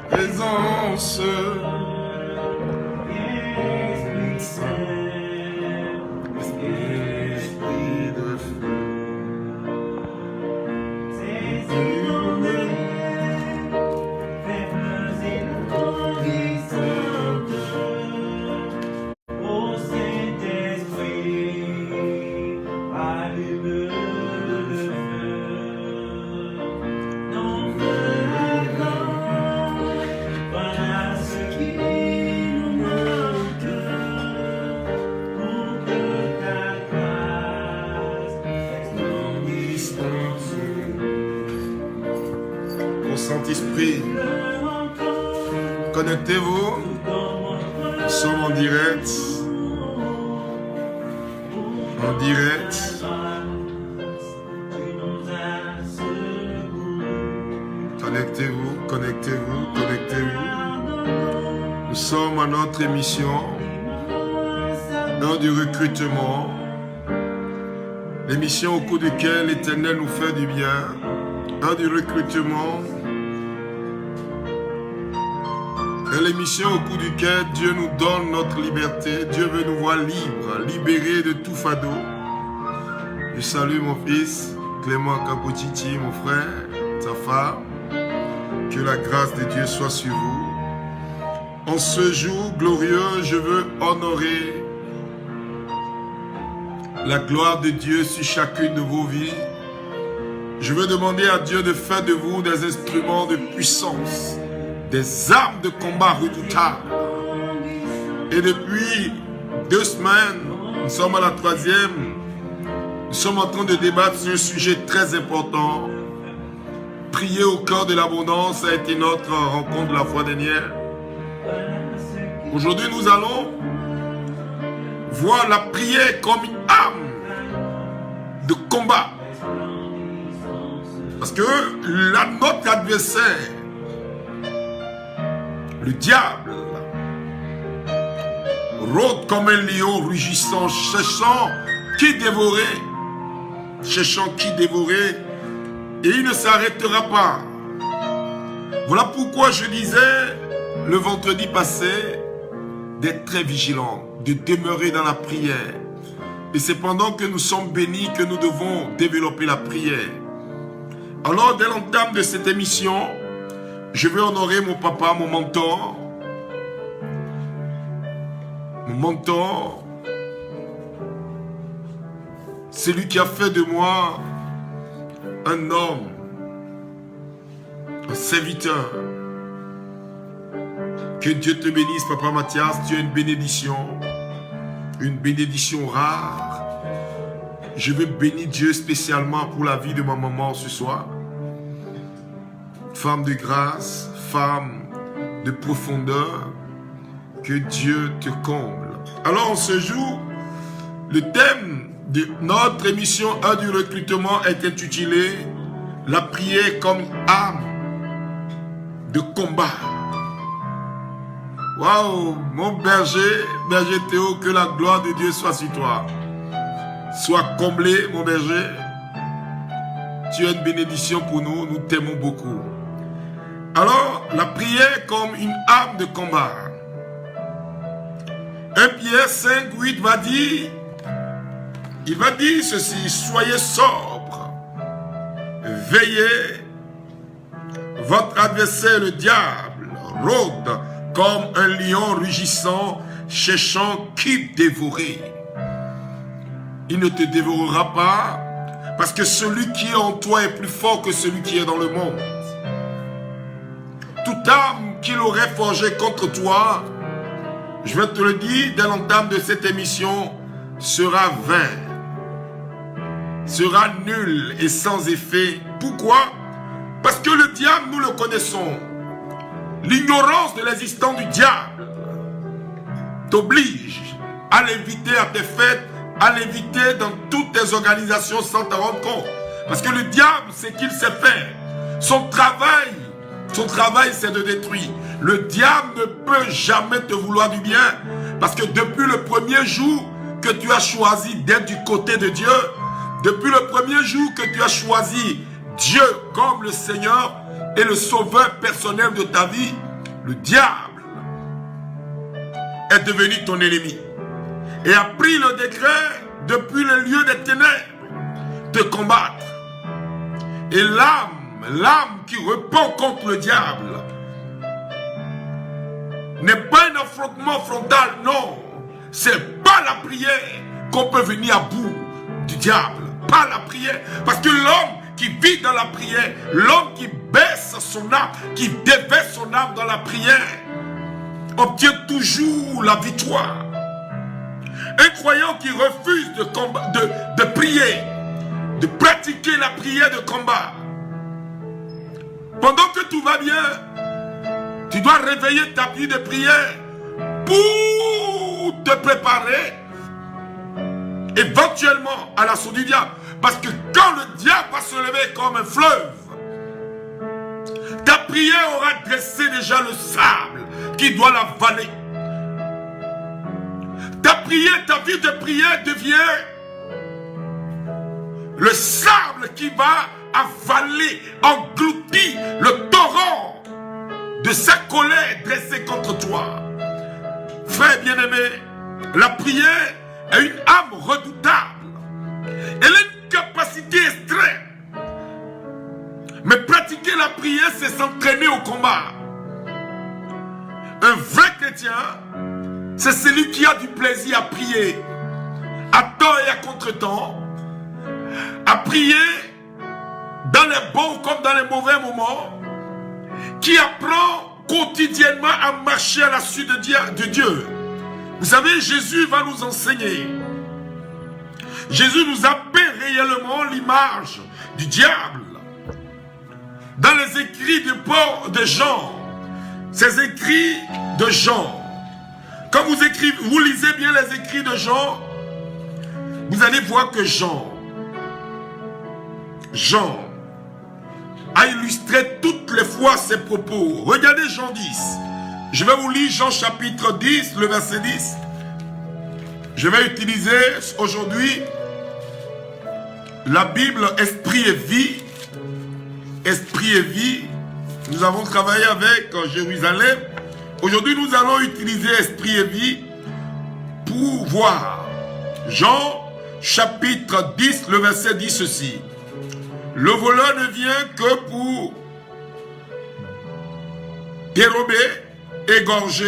présence. Esprit de feu. Saint-Esprit, connectez-vous, nous sommes en direct, connectez-vous, connectez-vous, nous sommes à notre émission, dans du recrutement, l'émission au cours duquel l'Éternel nous fait du bien, dans du recrutement, et l'émission au cours duquel Dieu nous donne notre liberté. Dieu veut nous voir libres, libérés de tout fardeau. Je salue mon fils, Clément Kapotiti, mon frère, sa femme. Que la grâce de Dieu soit sur vous. En ce jour glorieux, je veux honorer la gloire de Dieu sur chacune de vos vies. Je veux demander à Dieu de faire de vous des instruments de puissance, des armes de combat redoutables. Et depuis 2 semaines, nous sommes à la 3e, nous sommes en train de débattre sur un sujet très important. Prier au cœur de l'abondance a été notre rencontre de la fois dernière. Aujourd'hui, nous allons voir la prière comme une arme de combat. Parce que notre adversaire, le diable, rôde comme un lion rugissant, cherchant qui dévorer, et il ne s'arrêtera pas. Voilà pourquoi je disais le vendredi passé d'être très vigilant, de demeurer dans la prière. Et c'est pendant que nous sommes bénis que nous devons développer la prière. Alors, dès l'entame de cette émission, je veux honorer mon papa, mon mentor. Celui qui a fait de moi un homme, un serviteur. Que Dieu te bénisse, Papa Mathias. Tu as une bénédiction rare. Je veux bénir Dieu spécialement pour la vie de ma maman ce soir. Femme de grâce, femme de profondeur, que Dieu te comble. Alors, ce jour, le thème de notre émission 1 du recrutement est intitulé « La prière comme arme de combat ». Waouh, mon berger Théo, que la gloire de Dieu soit sur toi. Sois comblé, mon berger. Tu es une bénédiction pour nous, nous t'aimons beaucoup. Alors, la prière comme une arme de combat. 1 Pierre 5, 8 va dire, il va dire ceci: soyez sobres, veillez, votre adversaire le diable rôde comme un lion rugissant, cherchant qui dévorer. Il ne te dévorera pas, parce que celui qui est en toi est plus fort que celui qui est dans le monde. Toute arme qu'il aurait forgée contre toi, je vais te le dire dès l'entame de cette émission, sera vain, sera nul et sans effet. Pourquoi? Parce que le diable, nous le connaissons. L'ignorance de l'existence du diable t'oblige à l'éviter à tes fêtes, à l'éviter dans toutes tes organisations sans te rendre compte. Parce que le diable, c'est qu'il sait faire. Son travail, c'est de détruire. Le diable ne peut jamais te vouloir du bien. Parce que depuis le premier jour que tu as choisi d'être du côté de Dieu, depuis le premier jour que tu as choisi Dieu comme le Seigneur, et le sauveur personnel de ta vie, le diable est devenu ton ennemi et a pris le décret depuis le lieu des ténèbres de combattre. Et l'âme qui répond contre le diable n'est pas un affrontement frontal, non. C'est pas la prière qu'on peut venir à bout du diable. Pas la prière. Parce que l'homme qui vit dans la prière, l'homme qui baisse son âme, qui déverse son âme dans la prière, obtient toujours la victoire. Un croyant qui refuse de prier, de pratiquer la prière de combat, pendant que tout va bien, tu dois réveiller ta vie de prière pour te préparer éventuellement à l'assaut du diable. Parce que quand le diable va se lever comme un fleuve, ta prière aura dressé déjà le sable qui doit l'avaler. Ta prière, ta vie de prière devient le sable qui va avaler, engloutir le torrent de sa colère dressée contre toi. Frère bien-aimé, la prière est une âme redoutable. Elle a une capacité extrême. Mais pratiquer la prière, c'est s'entraîner au combat. Un vrai chrétien, c'est celui qui a du plaisir à prier, à temps et à contre-temps, à prier dans les bons comme dans les mauvais moments, qui apprend quotidiennement à marcher à la suite de Dieu. Vous savez, Jésus va nous enseigner. Jésus nous appelle réellement l'image du diable. Dans les écrits de Jean, ces écrits de Jean, quand vous lisez bien les écrits de Jean, vous allez voir que Jean a illustré toutes les fois ses propos. Regardez Jean 10. Je vais vous lire Jean chapitre 10, le verset 10. Je vais utiliser aujourd'hui la Bible Esprit et Vie. Esprit et Vie. Nous avons travaillé avec Jérusalem. Aujourd'hui, nous allons utiliser Esprit et Vie pour voir. Jean chapitre 10, le verset dit ceci. Le voleur ne vient que pour dérober, égorger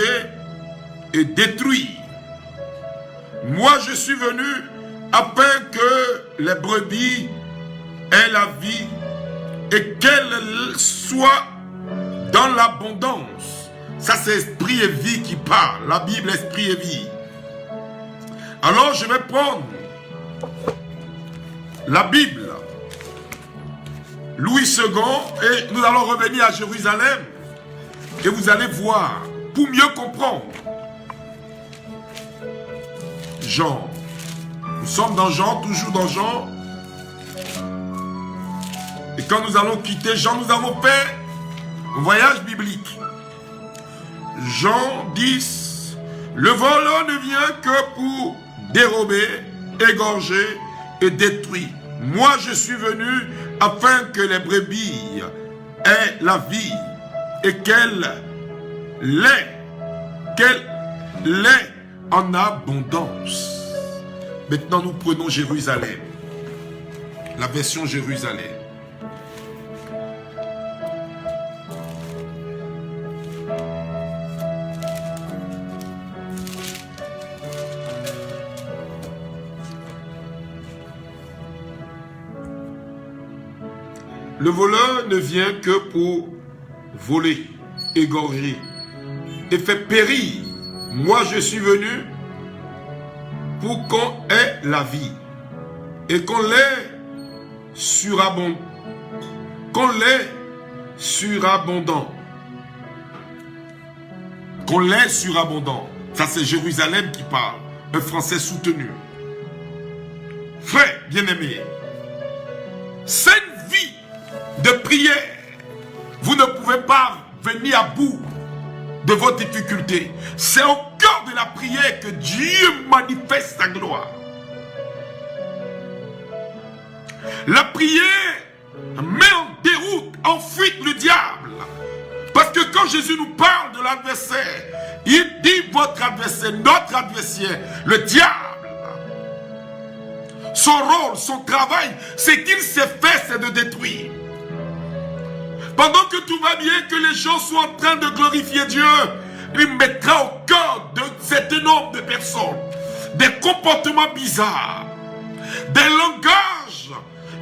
et détruire. Moi, je suis venu afin que les brebis aient la vie et qu'elle soit dans l'abondance. Ça, c'est Esprit et Vie qui parle. La Bible, Esprit et Vie. Alors, je vais prendre la Bible, Louis II, et nous allons revenir à Jérusalem. Et vous allez voir, pour mieux comprendre. Jean. Nous sommes dans Jean, toujours dans Jean. Et quand nous allons quitter Jean, nous avons fait un voyage biblique. Jean 10. Le voleur ne vient que pour dérober, égorger et détruire. Moi, je suis venu afin que les brebis aient la vie et qu'elle l'ait en abondance. Maintenant, nous prenons Jérusalem, la version Jérusalem. Le voleur ne vient que pour voler, égorger et faire périr. Moi, je suis venu pour qu'on ait la vie et qu'on l'ait surabondant. Qu'on l'ait surabondant. Qu'on l'ait surabondant. Ça, c'est Jérusalem qui parle. Un français soutenu. Frère bien-aimé, cette vie de prière, vous ne pouvez pas venir à bout de vos difficultés. C'est au cœur de la prière que Dieu manifeste sa gloire. La prière met en déroute, en fuite le diable. quand Jésus nous parle de l'adversaire, il dit votre adversaire, notre adversaire, le diable. Son rôle, son travail, c'est qu'il s'est fait, c'est de détruire. Pendant que tout va bien, que les gens sont en train de glorifier Dieu, il mettra au cœur de cet nombre de personnes des comportements bizarres, des langages.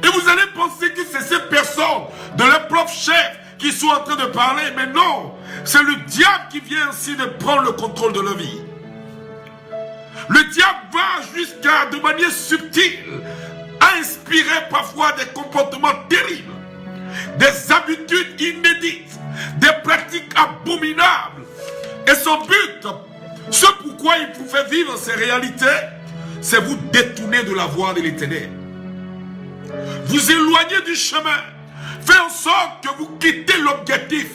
Et vous allez penser que c'est ces personnes, de leur propre chef, qui sont en train de parler. Mais non, c'est le diable qui vient ainsi de prendre le contrôle de leur vie. Le diable va jusqu'à, de manière subtile, à inspirer parfois des comportements terribles, des habitudes inédites, des pratiques abominables. Et son but, ce pourquoi il vous fait vivre ces réalités, c'est vous détourner de la voie de l'Éternel. Vous éloigner du chemin. Faire en sorte que vous quittez l'objectif.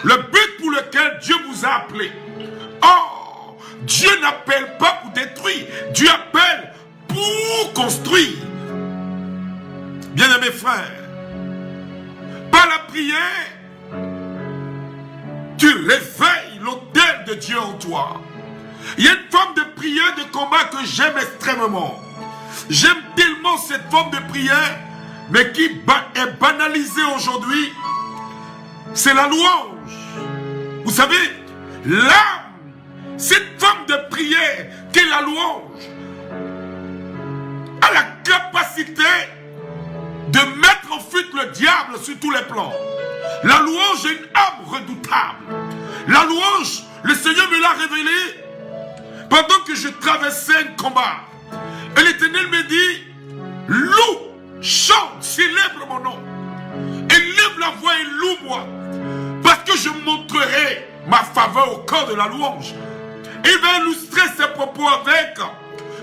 Le but pour lequel Dieu vous a appelé. Or, Dieu n'appelle pas pour détruire. Dieu appelle pour construire. Bien-aimés frères, par la prière, tu réveilles l'autel de Dieu en toi. Il y a une forme de prière, de combat que j'aime extrêmement. J'aime tellement cette forme de prière, mais qui est banalisée aujourd'hui. C'est la louange. Vous savez, l'âme, cette forme de prière qu'est la louange, a la capacité de mettre en fuite le diable sur tous les plans. La louange est une âme redoutable. La louange, le Seigneur me l'a révélé pendant que je traversais un combat. Et l'Éternel me dit, loue, chante, célèbre mon nom. Élève la voix et loue-moi. Parce que je montrerai ma faveur au corps de la louange. Et il va illustrer ses propos avec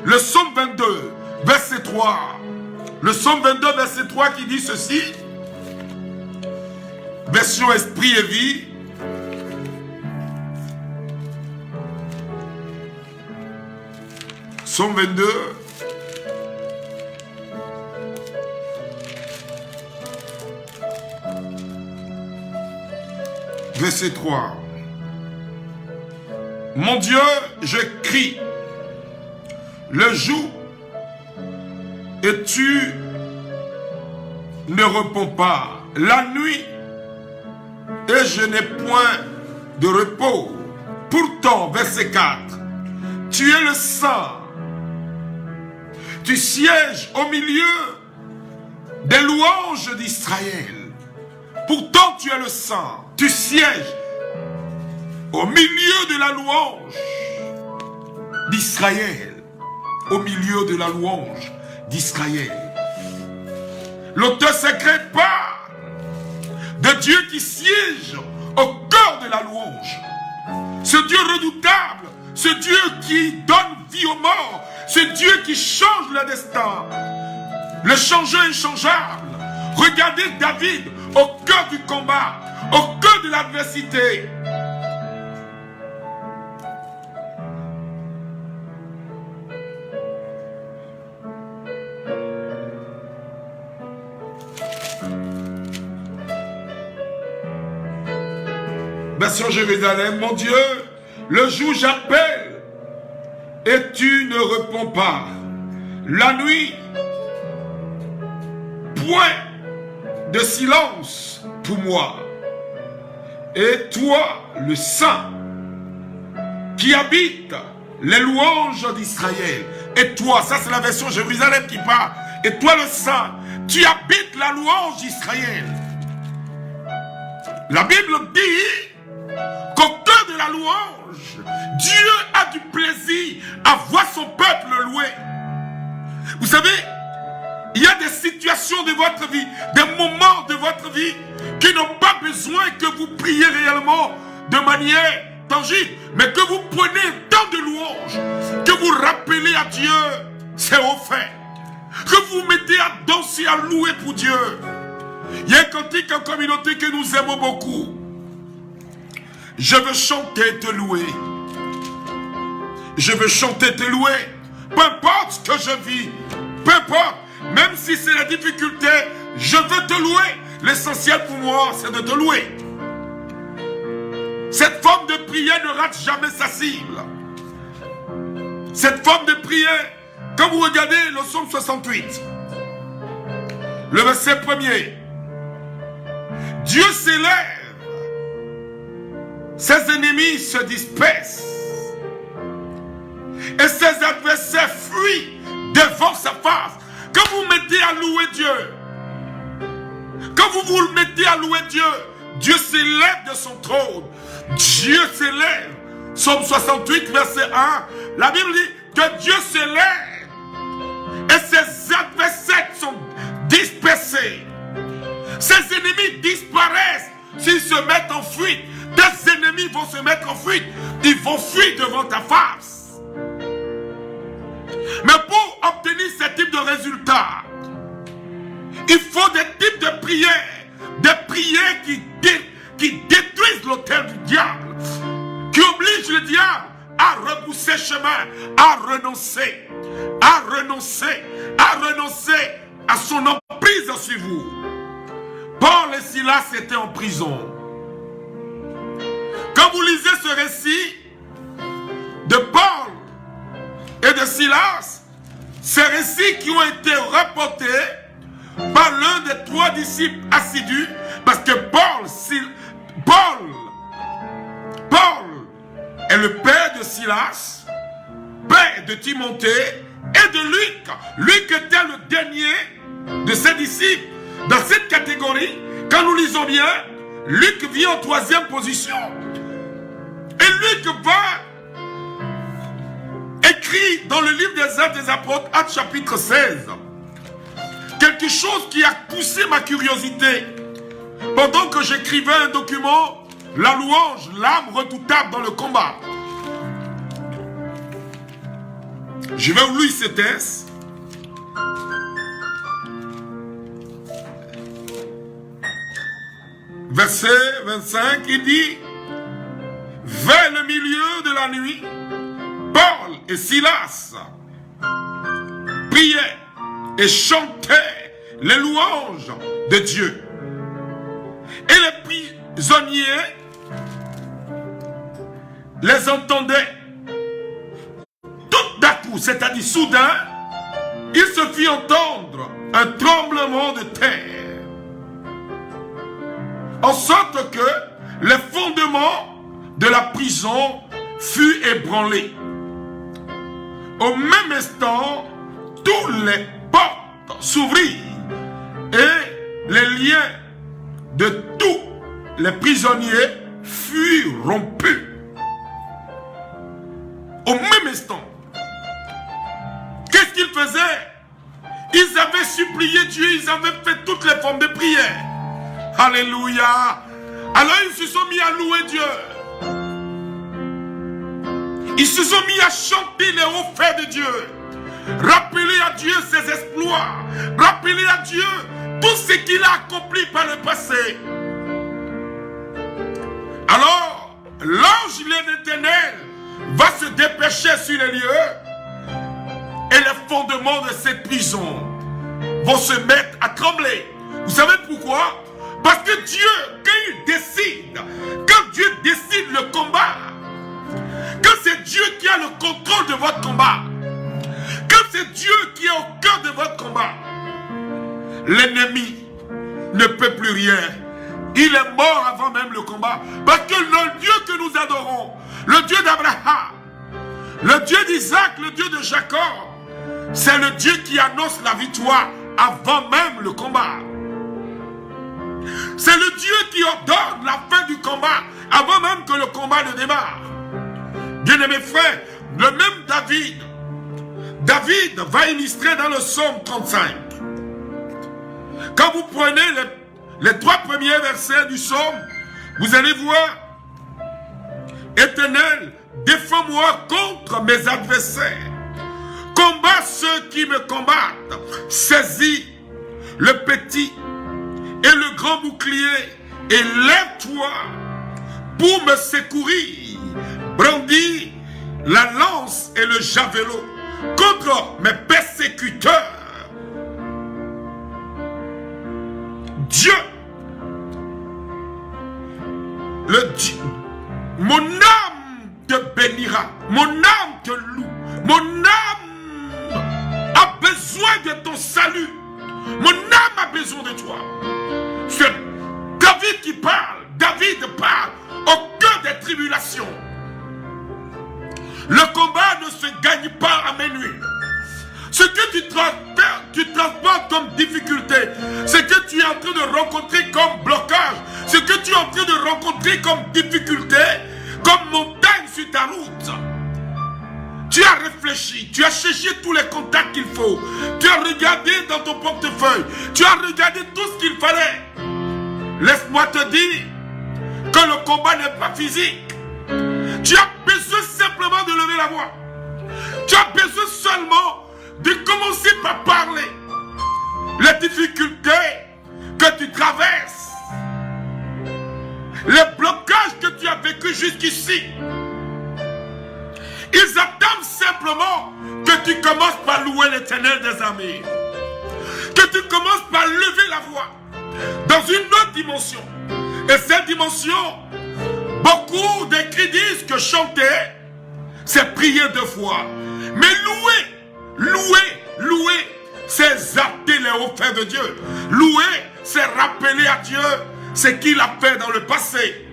le psaume 22, verset 3. Le psaume 22, verset 3 qui dit ceci. Version esprit et vie. Psaume 22. Verset 3. Mon Dieu, je crie le jour et tu ne réponds pas. La nuit et je n'ai point de repos. Pourtant, verset 4, tu es le Saint. Tu sièges au milieu des louanges d'Israël. Pourtant, tu es le Saint. Tu sièges au milieu de la louange d'Israël. Au milieu de la louange d'Israël. L'auteur sacré parle de Dieu qui siège au cœur de la louange. Ce Dieu redoutable, ce Dieu qui donne vie aux morts, ce Dieu qui change le destin, le changeur inchangeable. Regardez David au cœur du combat, au cœur de l'adversité. Version Jérusalem, mon Dieu, le jour j'appelle et tu ne réponds pas. La nuit, point de silence pour moi. Et toi, le Saint, qui habite les louanges d'Israël. Et toi, ça c'est la version Jérusalem qui parle. Et toi, le Saint, tu habites la louange d'Israël. La Bible dit qu'au cœur de la louange, Dieu a du plaisir à voir son peuple louer. Vous savez, il y a des situations de votre vie, des moments de votre vie qui n'ont pas besoin que vous priez réellement de manière tangible, mais que vous prenez un temps de louange, que vous rappelez à Dieu ses hauts faits, que vous mettez à danser, à louer pour Dieu. Il y a un cantique en communauté que nous aimons beaucoup. Je veux chanter, te louer. Je veux chanter, te louer. Peu importe ce que je vis, peu importe, même si c'est la difficulté, je veux te louer. L'essentiel pour moi, c'est de te louer. Cette forme de prière ne rate jamais sa cible. Cette forme de prière, quand vous regardez le psaume 68, le verset 1er, Dieu s'élève, ses ennemis se dispersent et ses adversaires fuient devant sa face. Quand vous mettez à louer Dieu, quand vous mettez à louer Dieu, Dieu s'élève de son trône. Dieu s'élève. Psaume 68, verset 1. La Bible dit que Dieu s'élève et ses adversaires sont dispersés. Ses ennemis disparaissent s'ils se mettent en fuite. Tes ennemis vont se mettre en fuite. Ils vont fuir devant ta face. Mais pour obtenir ce type de résultat, il faut des types de prières. Des prières qui détruisent l'autel du diable, qui obligent le diable à rebrousser chemin, à renoncer à son emprise sur vous. Paul et Silas étaient en prison. Quand vous lisez ce récit de Paul et de Silas, ces récits qui ont été rapportés par l'un des 3 disciples assidus, parce que Paul est le père de Silas, père de Timothée et de Luc. Luc était le dernier de ses disciples. Dans cette catégorie, quand nous lisons bien, Luc vient en 3e position. Et Luc va écrire dans le livre des Actes des Apôtres, Actes chapitre 16, quelque chose qui a poussé ma curiosité. Pendant que j'écrivais un document, la louange, l'âme redoutable dans le combat. Je vais vous lire ce texte. Verset 25, il dit: vers le milieu de la nuit, Paul et Silas priaient et chantaient les louanges de Dieu. Et les prisonniers les entendaient. Tout d'un coup, c'est-à-dire soudain, il se fit entendre un tremblement de terre, en sorte que les fondements de la prison furent ébranlés. Au même instant, tous les portes s'ouvrirent et les liens de tous les prisonniers furent rompus. Au même instant, qu'est-ce qu'ils faisaient? Ils avaient supplié Dieu, ils avaient fait toutes les formes de prière. Alléluia. Alors ils se sont mis à louer Dieu. Ils se sont mis à chanter les hauts faits de Dieu. Rappeler à Dieu ses exploits. Rappeler à Dieu tout ce qu'il a accompli par le passé. Alors, l'ange de l'Éternel va se dépêcher sur les lieux et les fondements de cette prison vont se mettre à trembler. Vous savez pourquoi? Parce que Dieu, quand Dieu décide le combat, quand c'est Dieu qui a le contrôle de votre combat, quand c'est Dieu qui est au cœur de votre combat, l'ennemi ne peut plus rien. Il est mort avant même le combat. Parce que le Dieu que nous adorons, le Dieu d'Abraham, le Dieu d'Isaac, le Dieu de Jacob, c'est le Dieu qui annonce la victoire avant même le combat. C'est le Dieu qui ordonne la fin du combat avant même que le combat ne démarre. Bien-aimés frères, le même David va illustrer dans le psaume 35. Quand vous prenez les 3 premiers versets du psaume, vous allez voir: Éternel, défends-moi contre mes adversaires. Combat ceux qui me combattent. Saisis le petit et le grand bouclier et lève-toi pour me secourir. Brandis la lance et le javelot contre mes persécuteurs. Dieu, Mon âme te bénira. Mon âme te loue. Mon âme a besoin de ton salut. Mon âme a besoin de toi. C'est David qui parle. David parle au cœur des tribulations. Le combat ne se gagne pas à minuit. Ce que tu transportes comme difficulté, ce que tu es en train de rencontrer comme blocage, ce que tu es en train de rencontrer comme difficulté, comme montagne sur ta route. Tu as réfléchi, tu as cherché tous les contacts qu'il faut, tu as regardé dans ton portefeuille, tu as regardé tout ce qu'il fallait. Laisse-moi te dire que le combat n'est pas physique. Tu as besoin simplement de lever la voix. Tu as besoin seulement de commencer par parler. Les difficultés que tu traverses, les blocages que tu as vécu jusqu'ici, ils attendent simplement que tu commences par louer l'Éternel des armées. Que tu commences par lever la voix dans une autre dimension. Et cette dimension, beaucoup d'écrits disent que chanter, c'est prier deux fois. Mais louer, c'est exalter les hauts faits de Dieu. Louer, c'est rappeler à Dieu ce qu'il a fait dans le passé.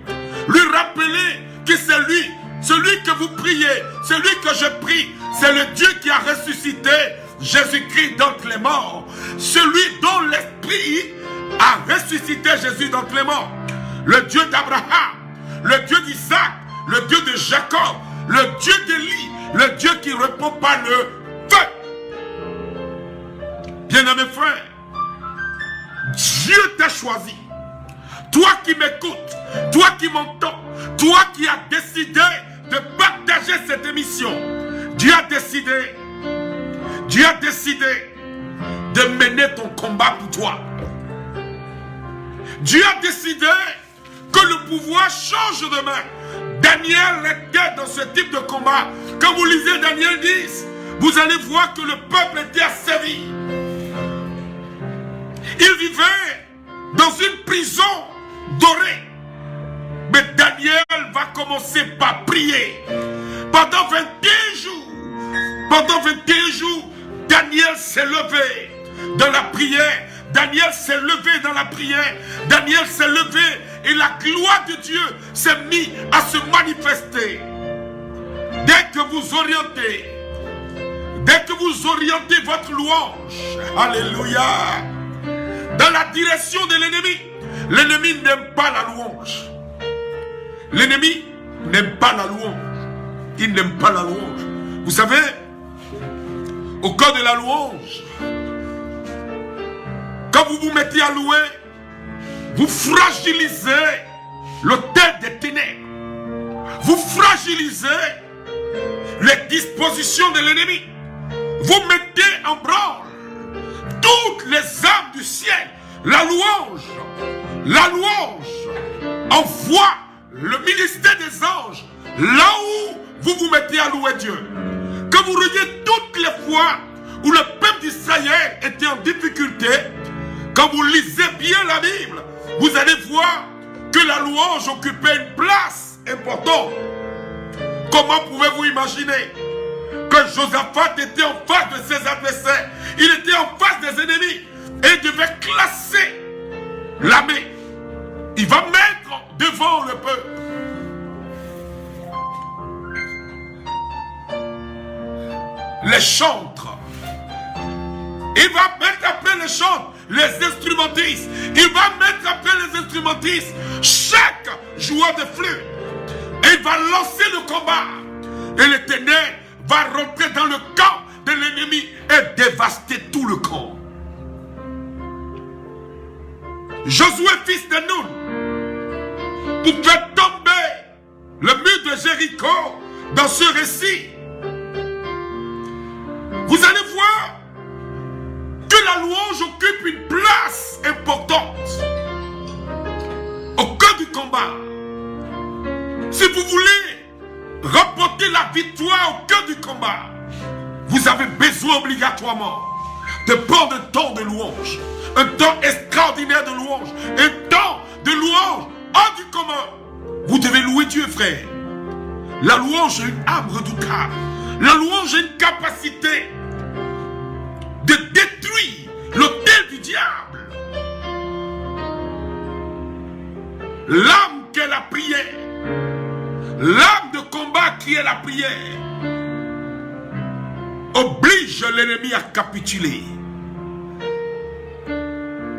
Lui rappeler que c'est lui, celui que vous priez, celui que je prie, c'est le Dieu qui a ressuscité Jésus-Christ d'entre les morts. Celui dont l'Esprit a ressuscité Jésus d'entre les morts. Le Dieu d'Abraham, le Dieu d'Isaac, le Dieu de Jacob, le Dieu d'Élie, le Dieu qui ne répond pas le feu. Bien-aimé frère, Dieu t'a choisi. Toi qui m'écoutes, toi qui m'entends, toi qui as décidé de partager cette émission, Dieu a décidé de mener ton combat pour toi. Dieu a décidé que le pouvoir change de main. Daniel était dans ce type de combat. Quand vous lisez Daniel 10, vous allez voir que le peuple était asservi. Il vivait dans une prison dorée. Mais Daniel va commencer par prier. Pendant 21 jours, Daniel s'est levé dans la prière. Daniel s'est levé dans la prière. Daniel s'est levé et la gloire de Dieu s'est mise à se manifester. Dès que vous orientez votre louange, alléluia, dans la direction de l'ennemi n'aime pas la louange. L'ennemi n'aime pas la louange. Il n'aime pas la louange. Vous savez, au cœur de la louange, quand vous vous mettez à louer, vous fragilisez l'autel des ténèbres. Vous fragilisez les dispositions de l'ennemi. Vous mettez en branle toutes les âmes du ciel. La louange envoie le ministère des anges là où vous vous mettez à louer Dieu. Quand vous regardez toutes les fois où le peuple d'Israël était en difficulté, quand vous lisez bien la Bible, vous allez voir que la louange occupait une place importante. Comment pouvez-vous imaginer que Josaphat était en face de ses adversaires? Il était en face des ennemis et il devait classer l'armée. Il va mettre devant le peuple les chantres. Il va mettre après les chantres les instrumentistes. Il va mettre après les instrumentistes chaque joueur de flûte. Et il va lancer le combat. Et l'Éternel va rentrer dans le camp de l'ennemi et dévaster tout le camp. Josué, fils de Nun, pour faire tomber le mur de Jéricho dans ce récit, vous allez voir que la louange occupe une place importante au cœur du combat. Si vous voulez remporter la victoire au cœur du combat, vous avez besoin obligatoirement de prendre un temps de louange, un temps extraordinaire de louange, un temps de louange hors du commun. Vous devez louer Dieu, frère. La louange a une âme redoutable. La louange a une capacité de détruire l'autel du diable. L'âme qu'est la prière, l'âme de combat qui est la prière, oblige l'ennemi à capituler.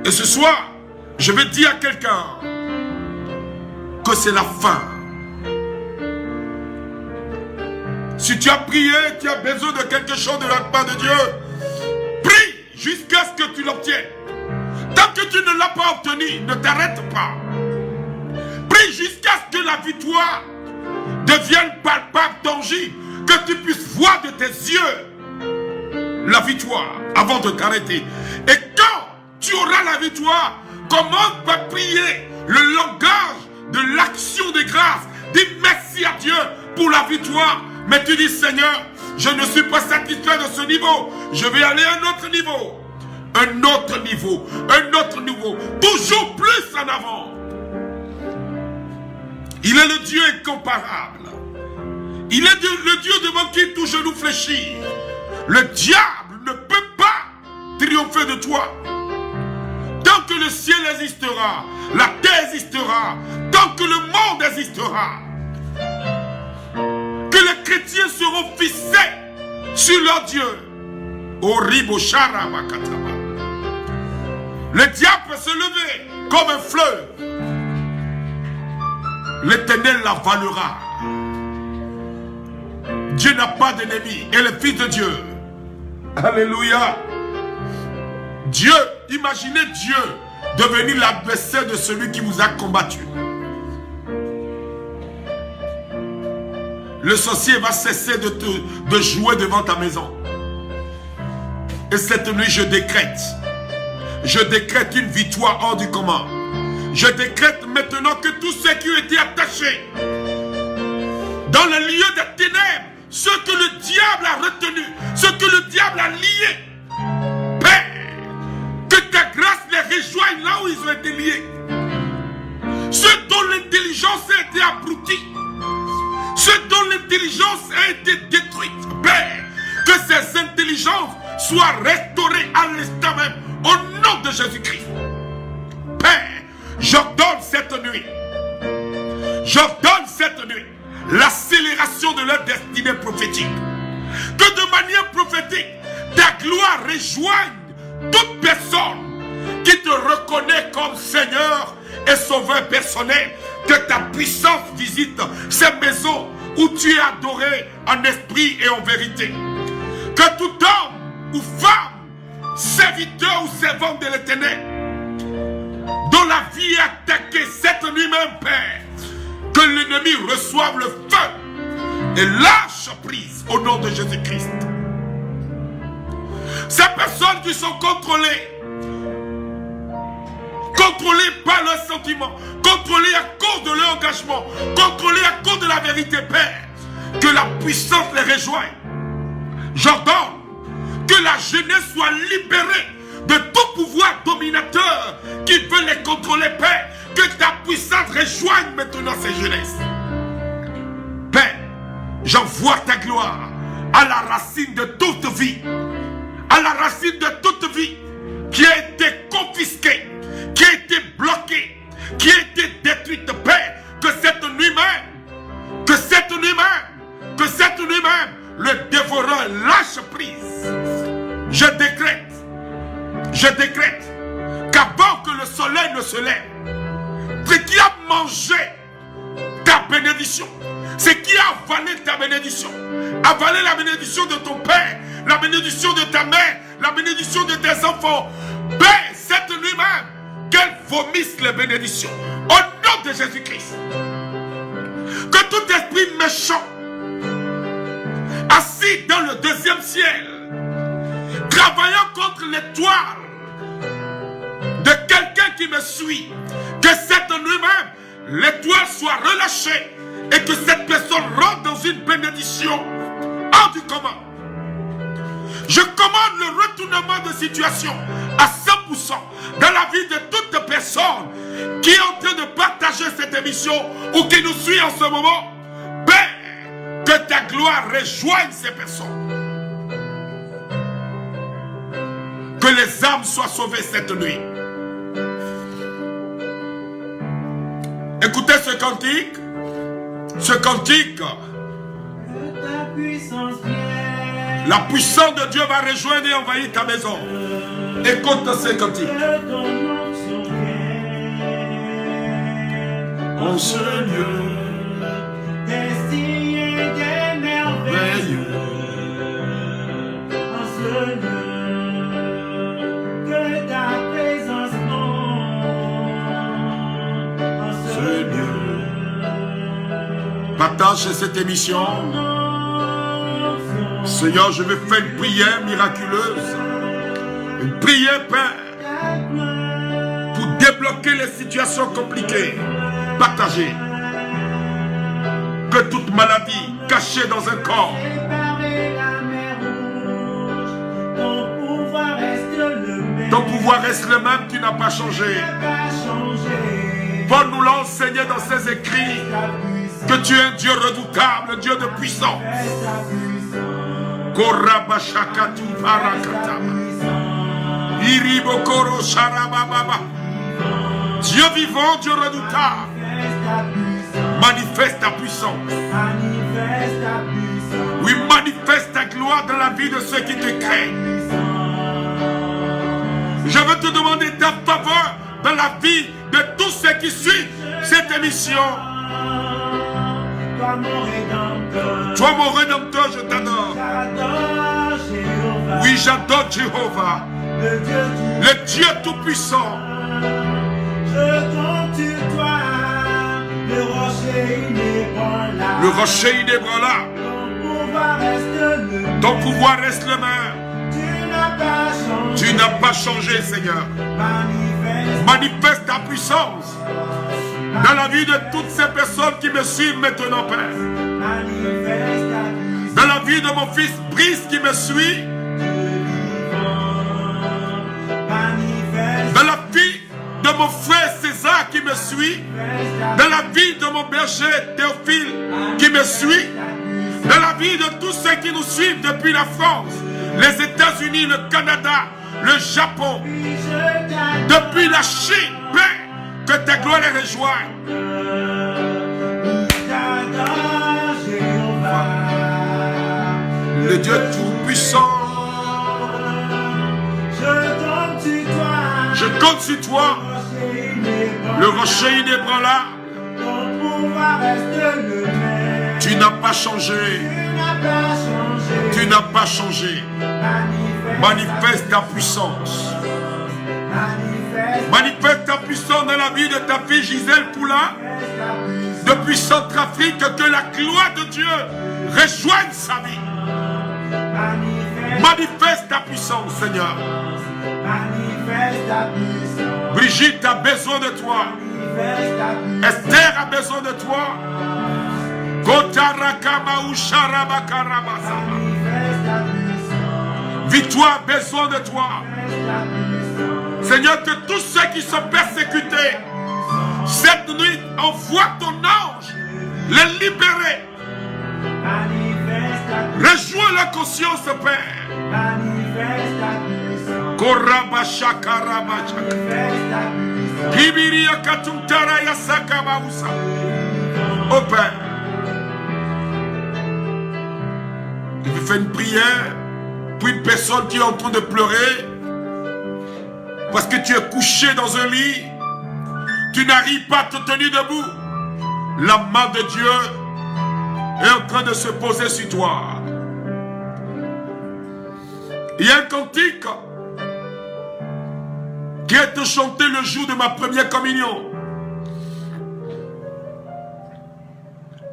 Et ce soir, je vais dire à quelqu'un que c'est la fin. Si tu as prié, tu as besoin de quelque chose de la part de Dieu, prie jusqu'à ce que tu l'obtiennes. Tant que tu ne l'as pas obtenu, ne t'arrête pas. Prie jusqu'à ce que la victoire devienne palpable, tangible, que tu puisses voir de tes yeux la victoire avant de t'arrêter. Et quand tu auras la victoire, commence par prier le langage de l'action de grâce. Dis merci à Dieu pour la victoire. Mais tu dis, Seigneur, je ne suis pas satisfait de ce niveau. Je vais aller à un autre niveau. Un autre niveau. Un autre niveau. Toujours plus en avant. Il est le Dieu incomparable. Il est le Dieu devant qui tout genou fléchit. Le diable ne peut pas triompher de toi. Tant que le ciel existera, la terre existera, tant que le monde existera, que les chrétiens seront fixés sur leur Dieu. Le diable peut se lever comme un fleuve. L'Éternel l'avalera. Dieu n'a pas d'ennemi et le Fils de Dieu. Alléluia. Dieu, imaginez Dieu devenir l'adversaire de celui qui vous a combattu. Le sorcier va cesser de jouer devant ta maison. Et cette nuit, je décrète une victoire hors du commun. Je décrète maintenant que tous ceux qui ont été attachés dans le lieu des ténèbres, ceux que le diable a retenus, ceux que le diable a liés, Père, que ta grâce les rejoigne là où ils ont été liés. Ceux dont l'intelligence a été abrutie, ceux dont l'intelligence a été détruite, Père, que ces intelligences soient restaurées à l'instant même, au nom de Jésus-Christ. Père, j'ordonne cette nuit l'accélération de leur destinée prophétique. Que de manière prophétique, ta gloire rejoigne toute personne qui te reconnaît comme Seigneur et Sauveur personnel. Que ta puissance visite ces maisons où tu es adoré en esprit et en vérité. Que tout homme ou femme, serviteur ou servante de l'Éternel, dont la vie est attaquée cette nuit même, Père, que l'ennemi reçoive le feu et lâche prise au nom de Jésus-Christ. Ces personnes qui sont contrôlées par leurs sentiments, contrôlées à cause de leur engagement, contrôlées à cause de la vérité, Père, que la puissance les rejoigne. J'ordonne que la jeunesse soit libérée de tout pouvoir dominateur qui veut les contrôler, Père. Que ta puissance rejoigne maintenant ces jeunesses. Père, j'envoie ta gloire à la racine de toute vie. À la racine de toute vie qui a été confisquée, qui a été bloquée, qui a été détruite, Père. Que cette nuit même, le dévoreur lâche prise. Je décrète qu'avant que le soleil ne se lève, ce qui a mangé ta bénédiction, ce qui a avalé ta bénédiction, avalé la bénédiction de ton père, la bénédiction de ta mère, la bénédiction de tes enfants, Père, cette nuit même, qu'elle vomisse les bénédictions au nom de Jésus-Christ. Que tout esprit méchant assis dans le deuxième ciel, travaillant contre l'étoile de quelqu'un qui me suit, que cette nuit même, l'étoile soit relâchée et que cette personne rentre dans une bénédiction hors du commun. Je commande le retournement de situation à 100% dans la vie de toute personne qui est en train de partager partagé cette émission ou qui nous suit en ce moment, Père, que ta gloire rejoigne ces personnes. Que les âmes soient sauvées cette nuit. Écoutez ce cantique. Ce cantique. La puissance de Dieu va rejoindre et envahir ta maison. Écoute ce cantique. En ce lieu, des signes et des merveilles. En ce lieu, que ta présence monte. En ce lieu, partage cette émission. Seigneur, je vais faire une prière miraculeuse. Une prière, Père, pour débloquer les situations compliquées. Partagez. Que toute maladie cachée dans un corps, ton pouvoir reste le même, tu n'as pas changé. Paul nous l'a enseigné dans ses écrits que tu es un Dieu redoutable, un Dieu de puissance. Korabashakatu parakatama. Iribokoro sharabababa. Dieu vivant, Dieu redoutable. Manifeste ta puissance. Oui, manifeste ta gloire dans la vie de ceux qui te craignent. Je veux te demander ta faveur dans la vie de tous ceux qui suivent cette émission. Toi mon Rédempteur, je t'adore. Oui, j'adore Jéhovah, le Dieu Tout-Puissant. Je compte sur toi, le rocher inébranlable. Le rocher inébranlable. Ton pouvoir reste le même. Tu n'as pas changé, Seigneur. Manifeste ta puissance dans la vie de toutes ces personnes qui me suivent maintenant, Père. Dans la vie de mon fils Brice qui me suit. Dans la vie de mon frère César qui me suit. Dans la vie de mon berger Théophile qui me suit. Dans la vie de tous ceux qui nous suivent depuis la France, les États-Unis, le Canada, le Japon, depuis la Chine, Père, que ta gloire les rejoigne. Le Dieu Tout-Puissant, je compte sur toi, le rocher inébranlable. Tu n'as pas changé. Tu n'as pas changé. Manifeste ta puissance. Manifeste ta puissance dans la vie de ta fille Gisèle Poula, depuis Centrafrique, que la gloire de Dieu rejoigne sa vie. Manifeste ta puissance, Seigneur. Brigitte a besoin de toi. Esther a besoin de toi. Victoire a besoin de toi. Seigneur, que tous ceux qui sont persécutés cette nuit, envoie ton ange les libérer. Rejoins la conscience, Père. Oh Père, je vais faire une prière pour une personne qui est en train de pleurer parce que tu es couché dans un lit, tu n'arrives pas à te tenir debout. La main de Dieu est en train de se poser sur toi. Il y a un cantique qui a été chanté le jour de ma première communion,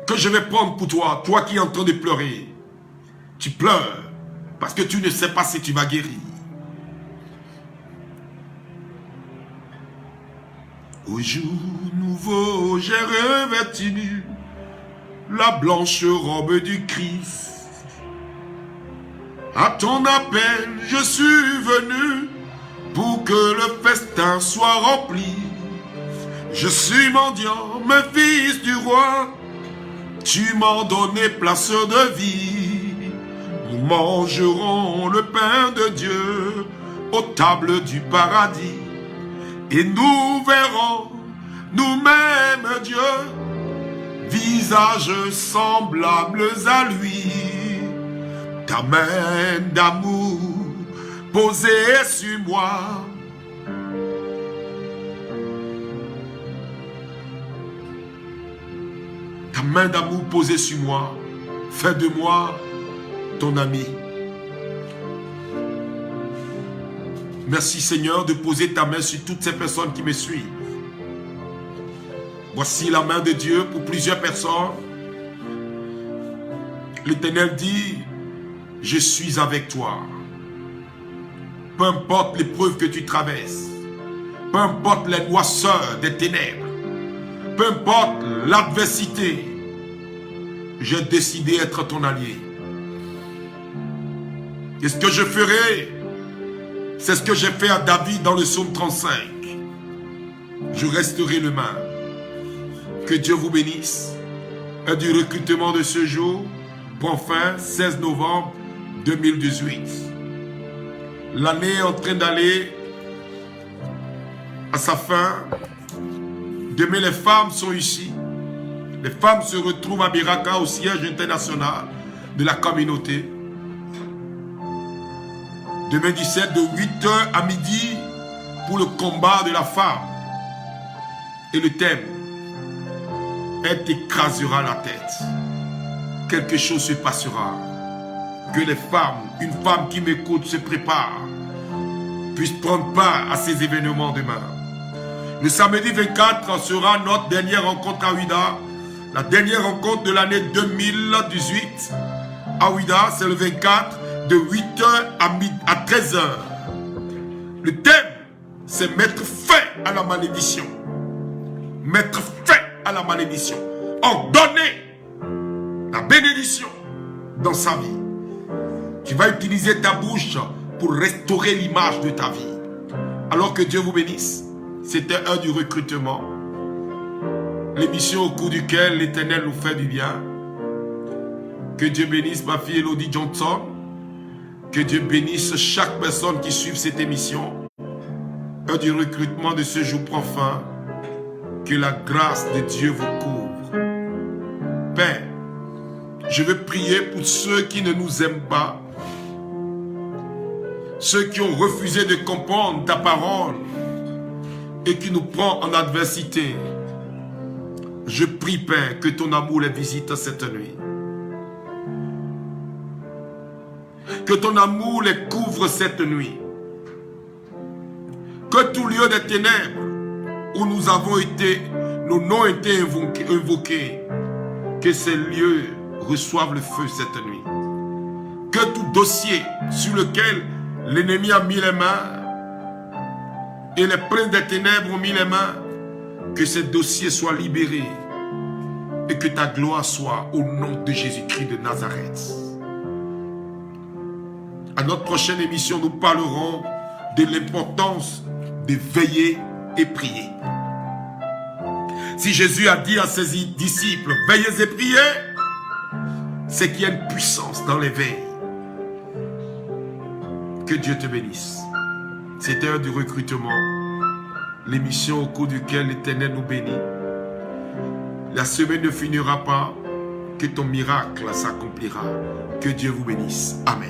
que je vais prendre pour toi, toi qui es en train de pleurer. Tu pleures parce que tu ne sais pas si tu vas guérir. Au jour nouveau, j'ai revêtu la blanche robe du Christ. À ton appel, je suis venu pour que le festin soit rempli. Je suis mendiant, mais fils du roi. Tu m'as donné place de vie. Nous mangerons le pain de Dieu aux tables du paradis. Et nous verrons nous-mêmes Dieu, visages semblables à lui. Ta main d'amour posée sur moi. Ta main d'amour posée sur moi. Fais de moi ton ami. Merci Seigneur de poser ta main sur toutes ces personnes qui me suivent. Voici la main de Dieu pour plusieurs personnes. L'Éternel dit, je suis avec toi. Peu importe l'épreuve que tu traverses, peu importe les noirceurs des ténèbres, peu importe l'adversité, j'ai décidé d'être ton allié. Et ce que je ferai, c'est ce que j'ai fait à David dans le psaume 35. Je resterai le main. Que Dieu vous bénisse. Et du recrutement de ce jour prend fin 16 novembre 2018. L'année est en train d'aller à sa fin. Demain, les femmes sont ici. Les femmes se retrouvent à Biraka au siège international de la communauté. Demain 17 de 8h à midi pour le combat de la femme. Et le thème, elle t'écrasera la tête. Quelque chose se passera. Que les femmes, une femme qui m'écoute se prépare, puisse prendre part à ces événements demain. Le samedi 24 sera notre dernière rencontre à Ouida. La dernière rencontre de l'année 2018 à Ouida, c'est le 24 de 8h à 13h. Le thème, c'est mettre fin à la malédiction. Mettre fin à la malédiction. Ordonner la bénédiction dans sa vie. Tu vas utiliser ta bouche pour restaurer l'image de ta vie. Alors que Dieu vous bénisse. C'était un du recrutement. L'émission au cours duquel l'Éternel nous fait du bien. Que Dieu bénisse ma fille Elodie Johnson. Que Dieu bénisse chaque personne qui suit cette émission. Un du recrutement de ce jour prend fin. Que la grâce de Dieu vous couvre. Père, je veux prier pour ceux qui ne nous aiment pas. Ceux qui ont refusé de comprendre ta parole et qui nous prend en adversité. Je prie, Père, que ton amour les visite cette nuit. Que ton amour les couvre cette nuit. Que tout lieu des ténèbres où nous avons été, nos noms ont été invoqués, que ces lieux reçoivent le feu cette nuit. Que tout dossier sur lequel l'ennemi a mis les mains et les princes des ténèbres ont mis les mains, que ces dossiers soient libérés et que ta gloire soit au nom de Jésus-Christ de Nazareth. À notre prochaine émission, nous parlerons de l'importance de veiller et prier. Si Jésus a dit à ses disciples, veillez et priez, c'est qu'il y a une puissance dans l'éveil. Que Dieu te bénisse. C'était un du recrutement. L'émission au cours duquel l'Éternel nous bénit. La semaine ne finira pas. Que ton miracle s'accomplira. Que Dieu vous bénisse. Amen.